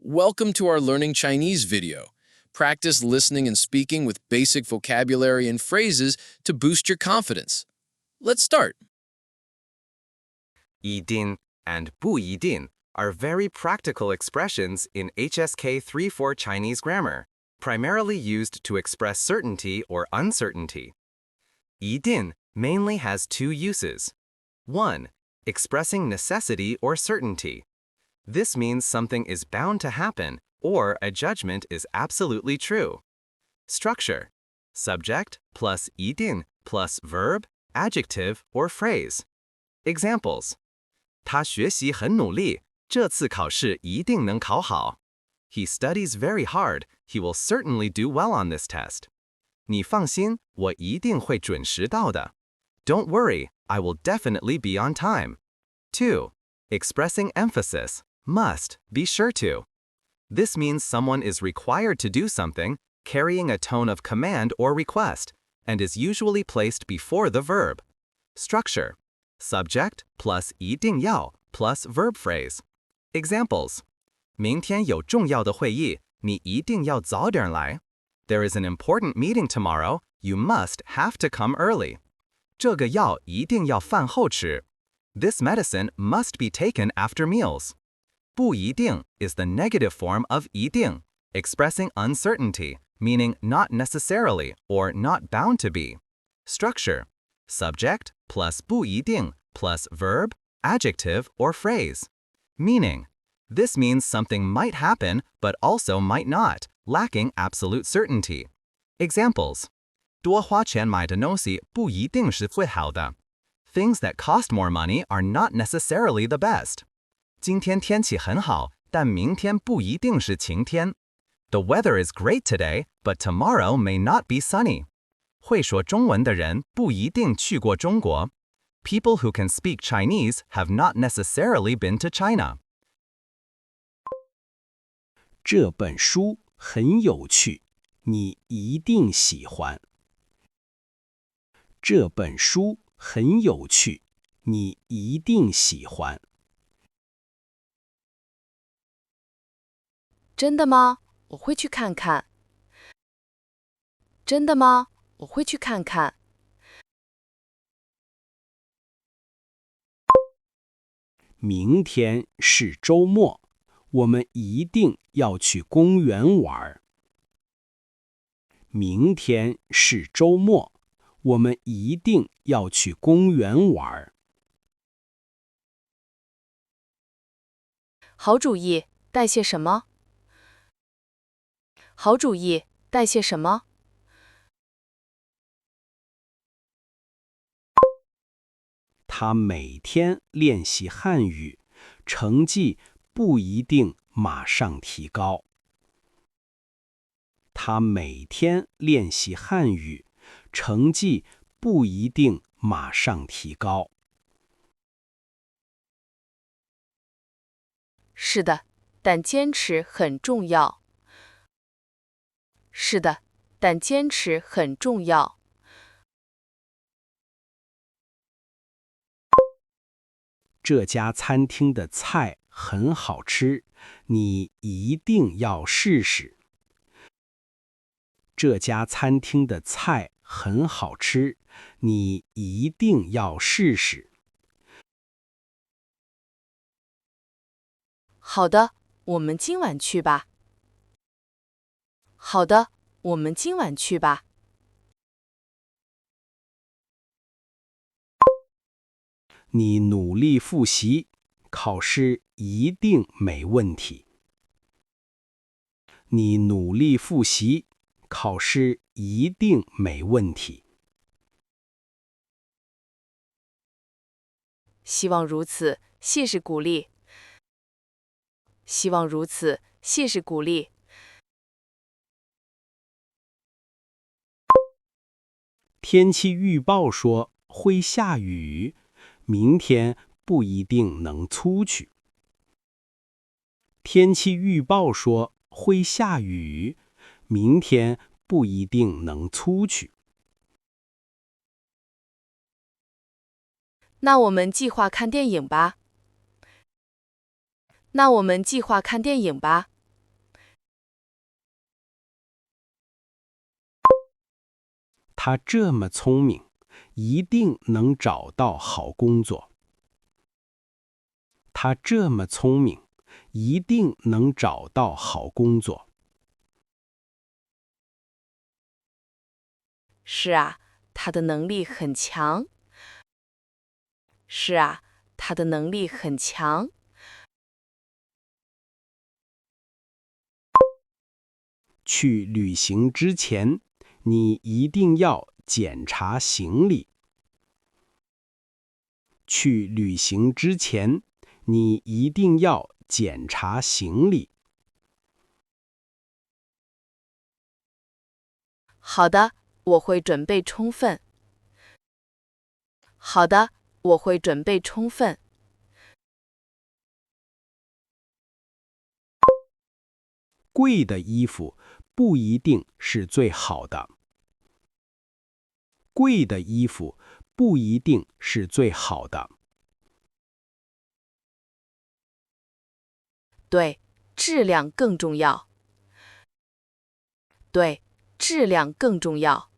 Welcome to our Learning Chinese video. Practice listening and speaking with basic vocabulary and phrases to boost your confidence. Let's start. 一定 and 不一定 are very practical expressions in HSK 3-4 Chinese grammar, primarily used to express certainty or uncertainty. 一定 mainly has two uses. 1. Expressing necessity or certainty. This means something is bound to happen or a judgment is absolutely true. Structure: subject plus 一定 plus verb, adjective, or phrase. Examples: 他学习很努力，这次考试一定能考好。He studies very hard. He will certainly do well on this test. 你放心，我一定会准时到的。Don't worry, I will definitely be on time. 2. Expressing emphasis. Must, be sure to. This means someone is required to do something, carrying a tone of command or request, and is usually placed before the verb. Structure: subject plus 一定要 plus verb phrase. Examples: 明天有重要的会议，你一定要早点来。There is an important meeting tomorrow. You must have to come early. 这个药一定要饭后吃。This medicine must be taken after meals. 不一定 is the negative form of 一定, expressing uncertainty, meaning not necessarily or not bound to be. Structure: subject plus 不一定 plus verb, adjective, or phrase. Meaning: this means something might happen but also might not, lacking absolute certainty. Examples: 多花钱买的东西不一定是最好的。Things that cost more money are not necessarily the best. 今天天气很好，但明天不一定是晴天。The weather is great today, but tomorrow may not be sunny. 会说中文的人不一定去过中国。People who can speak Chinese have not necessarily been to China. 这本书很有趣，你一定喜欢。这本书很有趣，你一定喜欢。真的吗？我会去看看。真的吗？我会去看看。明天是周末，我们一定要去公园玩。明天是周末，我们一定要去公园玩。好主意，带些什么？好主意，带些什么？他每天练习汉语，成绩不一定马上提高。他每天练习汉语，成绩不一定马上提高。是的，但坚持很重要。是的，但坚持很重要。这家餐厅的菜很好吃，你一定要试试。这家餐厅的菜很好吃，你一定要试试。好的，我们今晚去吧。好的，我们今晚去吧。你努力复习，考试一定没问题。你努力复习，考试一定没问题。希望如此，谢谢鼓励。希望如此，谢谢鼓励。天气预报说会下雨，明天不一定能出去。天气预报说会下雨，明天不一定能出去。那我们计划看电影吧。那我们计划看电影吧。他这么聪明，一定能找到好工作。他这么聪明，一定能找到好工作。是啊，他的能力很强。是啊，他的能力很强。去旅行之前，你一定要检查行李。去旅行之前，你一定要检查行李。好的，我会准备充分。好的，我会准备充分。贵的衣服不一定是最好的。贵的衣服不一定是最好的。对，质量更重要。对，质量更重要。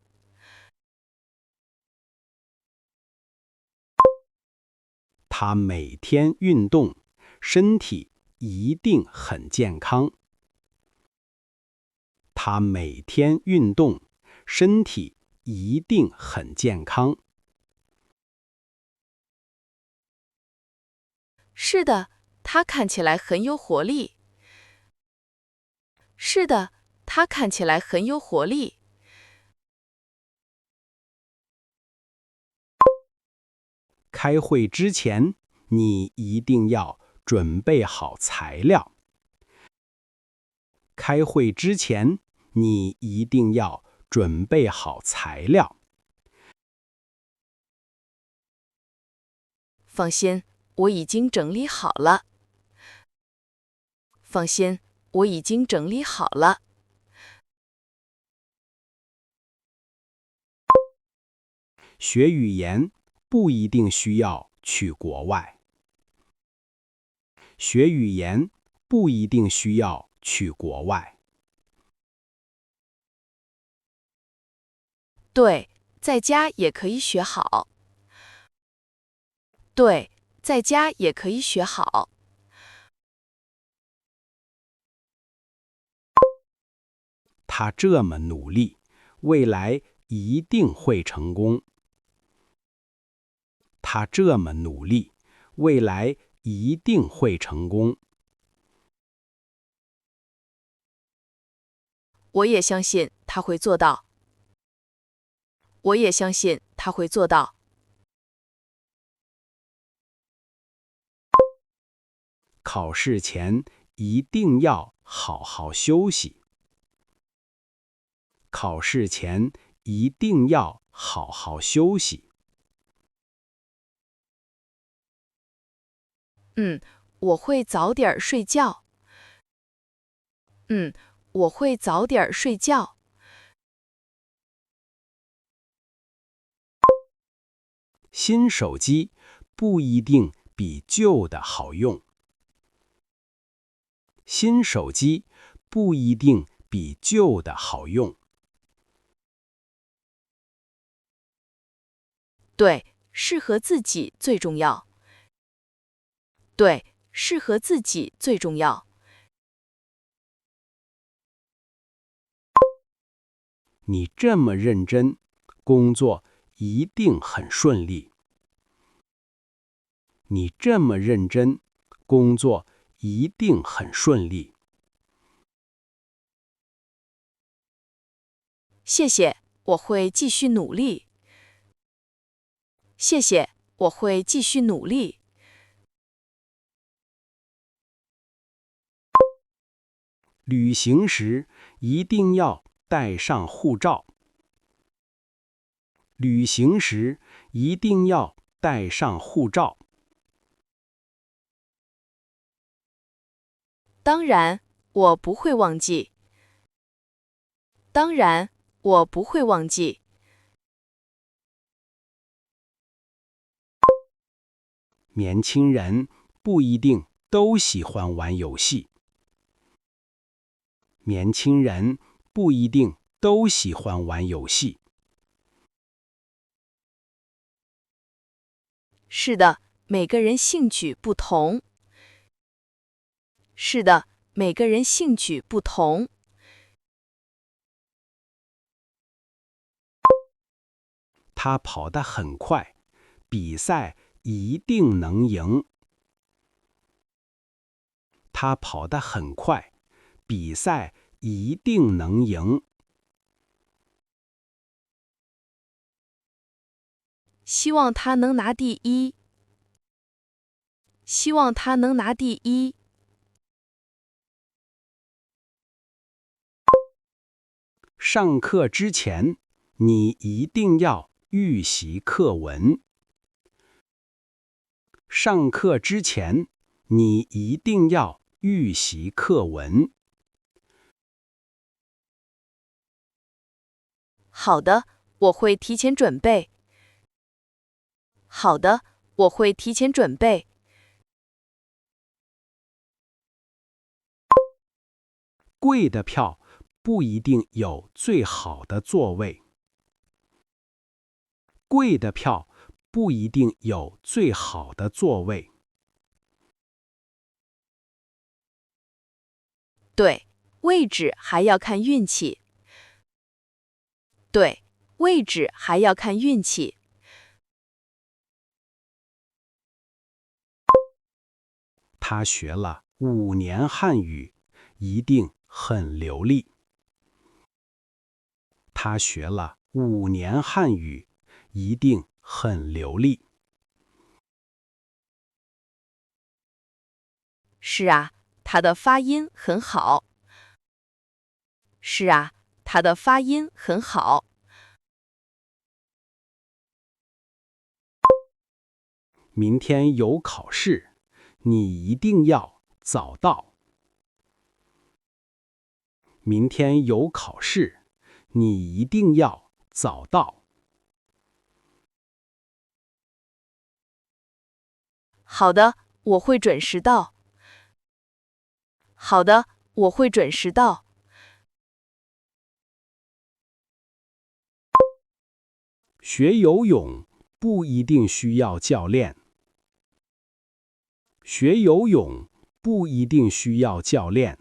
他每天运动，身体一定很健康。他每天运动，身体一定很健康。是的，他看起来很有活力。是的，他看起来很有活力。开会之前，你一定要准备好材料。开会之前，你一定要准备好材料。放心，我已经整理好了。放心，我已经整理好了。学语言不一定需要去国外。学语言不一定需要去国外。对，在家也可以学好。对，在家也可以学好。他这么努力，未来一定会成功。他这么努力，未来一定会成功。我也相信他会做到。我也相信他会做到。考试前一定要好好休息。考试前一定要好好休息。我会早点睡觉。我会早点睡觉。新手机不一定比旧的好用。新手机不一定比旧的好用。对，适合自己最重要。对，适合自己最重要。你这么认真，工作一定很顺利。你这么认真，工作一定很顺利。谢谢，我会继续努力。谢谢，我会继续努力。旅行时一定要带上护照。旅行时一定要带上护照。当然，我不会忘记。当然，我不会忘记。年轻人不一定都喜欢玩游戏。年轻人不一定都喜欢玩游戏。是的，每个人兴趣不同。是的，每个人兴趣不同。他跑得很快，比赛一定能赢。他跑得很快，比赛一定能赢。希望他能拿第一。希望他能拿第一。上课之前，你一定要预习课文。上课之前，你一定要预习课文。好的，我会提前准备。好的，我会提前准备。贵的票不一定有最好的座位。贵的票不一定有最好的座位。对，位置还要看运气。对，位置还要看运气。他学了5年汉语，一定很流利。他学了5年汉语，一定很流利。是啊，他的发音很好。是啊，他的发音很好。明天有考试，你一定要早到。明天有考试，你一定要早到。好的，我会准时到。好的，我会准时到。学游泳不一定需要教练。学游泳不一定需要教练。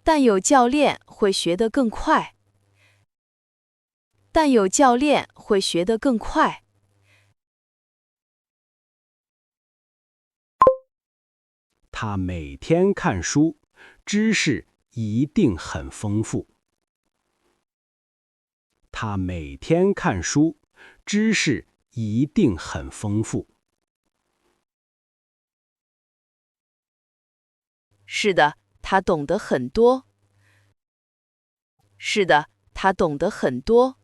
但有教练会学得更快。但有教练会学得更快。他每天看书，知识一定很丰富。他每天看书，知识一定很丰富。是的，他懂得很多。是的，他懂得很多。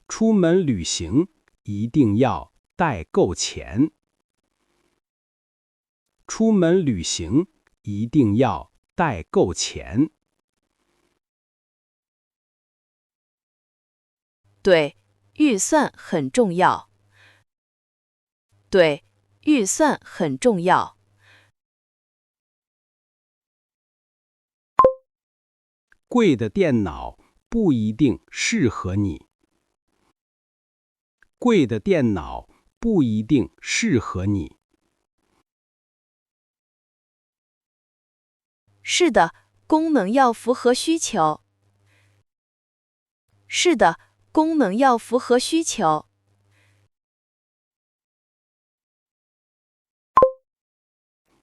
出门旅行一定要带够钱。出门旅行一定要带够钱。对，预算很重要。对，预算很重要。贵的电脑不一定适合你。贵的电脑不一定适合你。是的，功能要符合需求。是的，功能要符合需求。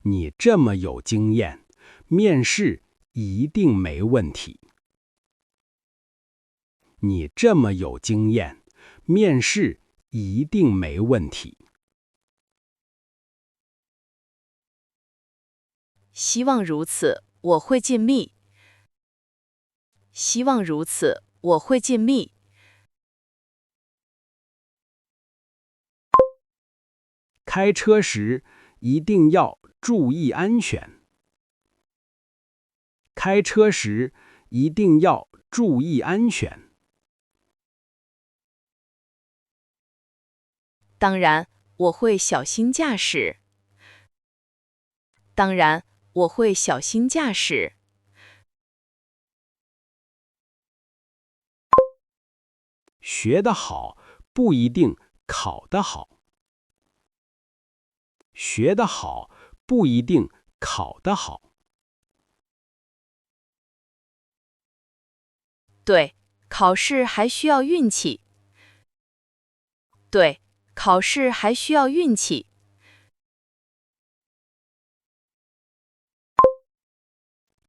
你这么有经验，面试一定没问题。你这么有经验，面试一定没问题。希望如此，我会尽力。希望如此，我会尽力。开车时一定要注意安全。开车时一定要注意安全。当然，我会小心驾驶。当然，我会小心驾驶。学得好不一定考得好。学得好不一定考得好。对，考试还需要运气。对，考试还需要运气。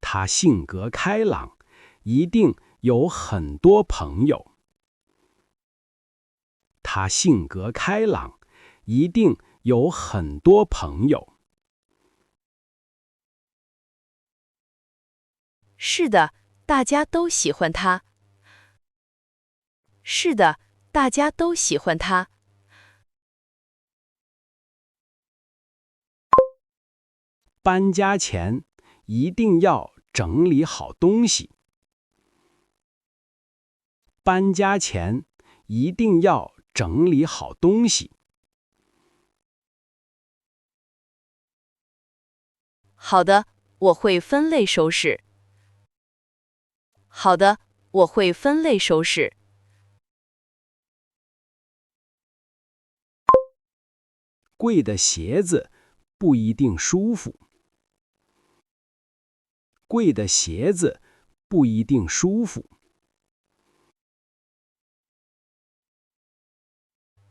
他性格开朗，一定有很多朋友。他性格开朗，一定有很多朋友。是的，大家都喜欢他。是的，大家都喜欢他。搬家前一定要整理好东西。搬家前一定要整理好东西。好的，我会分类收拾。好的，我会分类收拾。贵的鞋子不一定舒服。贵的鞋子不一定舒服。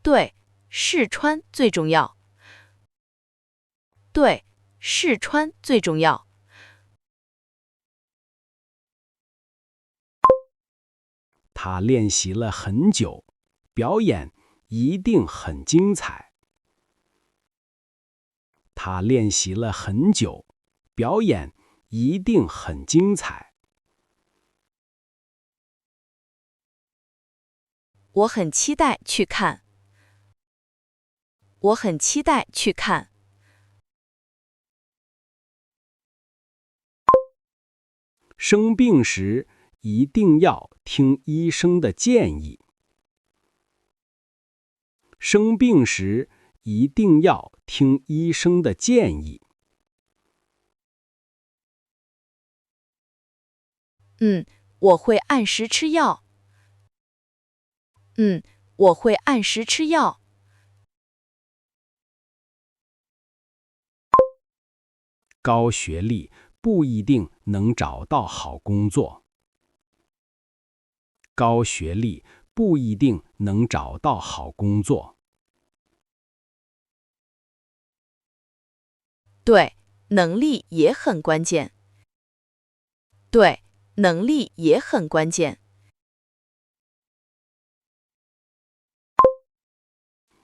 对，试穿最重要。对，试穿最重要。他练习了很久，表演一定很精彩。他练习了很久，表演一定很精彩。我很期待去看。我很期待去看。生病时一定要听医生的建议。生病时一定要听医生的建议。我会按时吃药。我会按时吃药。高学历不一定能找到好工作。高学历不一定能找到好工作。对，能力也很关键。对，能力也很关键。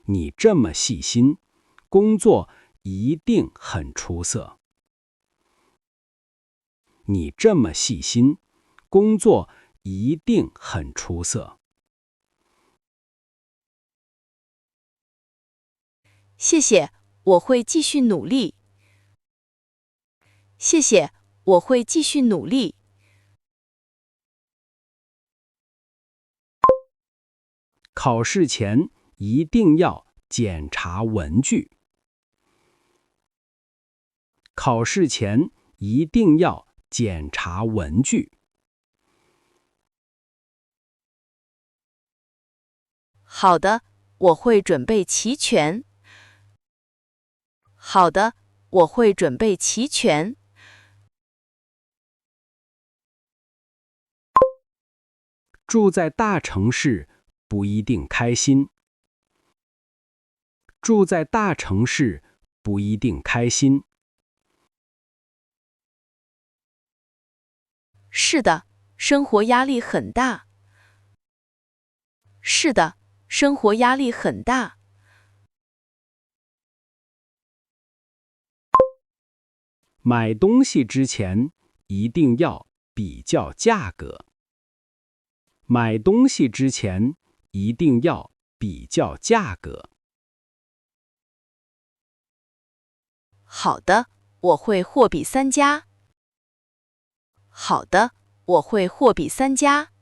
你这么细心，工作一定很出色。你这么细心，工作一定很出色。谢谢，我会继续努力。谢谢，我会继续努力。考试前一定要检查文具。考试前一定要检查文具。好的，我会准备齐全。好的，我会准备齐全。住在大城市不一定开心。住在大城市不一定开心。是的，生活压力很大。是的，生活压力很大。买东西之前一定要比较价格。买东西之前一定要比较价格。好的，我会货比三家。好的，我会货比三家。